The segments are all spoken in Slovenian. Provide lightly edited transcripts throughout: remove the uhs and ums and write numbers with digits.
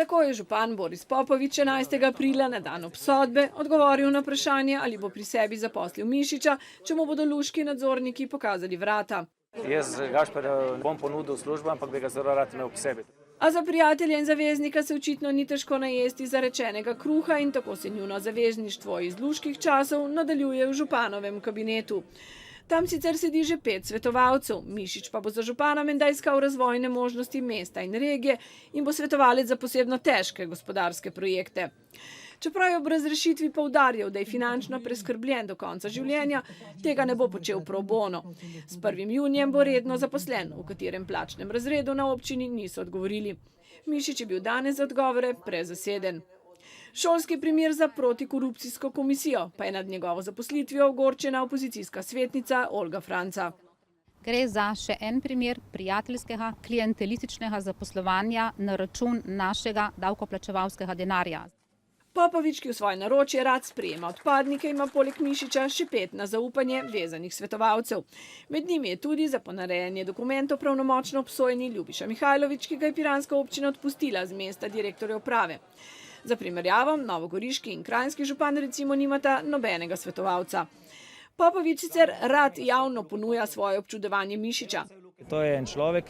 Tako je župan Boris Popovič 11. aprila na dan obsodbe odgovoril na vprašanje, ali bo pri sebi zaposlil Mišiča, če mu bodo luški nadzorniki pokazali vrata. Jaz Gašperja bom ponudil službo, ampak bi ga zelo rad imel k sebi. A za prijatelja in zaveznika se očitno ni težko najesti zarečenega kruha in tako se njuno zavezništvo iz luških časov nadaljuje v županovem kabinetu. Tam sicer sedi že 5 svetovalcev, Mišič pa bo za župana menda iskal razvojne možnosti mesta in regije in bo svetovalec za posebno težke gospodarske projekte. Čeprav je ob razrešitvi poudarjal, da je finančno preskrbljen do konca življenja, tega ne bo počel pro bono. S 1. junijem bo redno zaposlen, v katerem plačnem razredu na občini niso odgovorili. Mišič je bil danes za odgovore prezaseden. Šolski primer za protikorupcijsko komisijo pa je nad njegovo zaposlitvijo ogorčena opozicijska svetnica Olga Franca. Gre za še en primer prijateljskega klientelističnega zaposlovanja na račun našega davkoplačevalskega denarja. Popovič, ki v svoje naročje rad sprejema odpadnike, ima poleg Mišiča še 5 na zaupanje vezanih svetovalcev. Med njimi je tudi za ponarejanje dokumentov pravnomočno obsojeni Ljubiša Mihajlović, ki ga je piranska občina odpustila z mesta direktorja uprave. Za primerjavo, novogoriški in kranjski župan recimo nimata nobenega svetovalca. Popovič sicer rad javno ponuja svoje občudovanje Mišiča. To je en človek,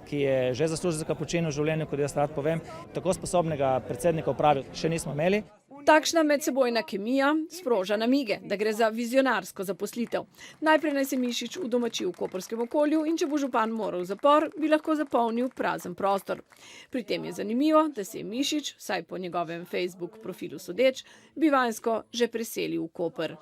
ki je že zaslužil za kapučino v življenju, kot jaz rad povem. Tako sposobnega predsednika uprave še nismo imeli. Takšna medsebojna kemija sproža namige, da gre za vizionarsko zaposlitev. Najprej naj se Mišič udomači v koperskem okolju in če bo župan moral v zapor, bi lahko zapolnil prazen prostor. Pri tem je zanimivo, da se je Mišič, vsaj po njegovem Facebook profilu sodeč, bivanjsko že preselil v Koper.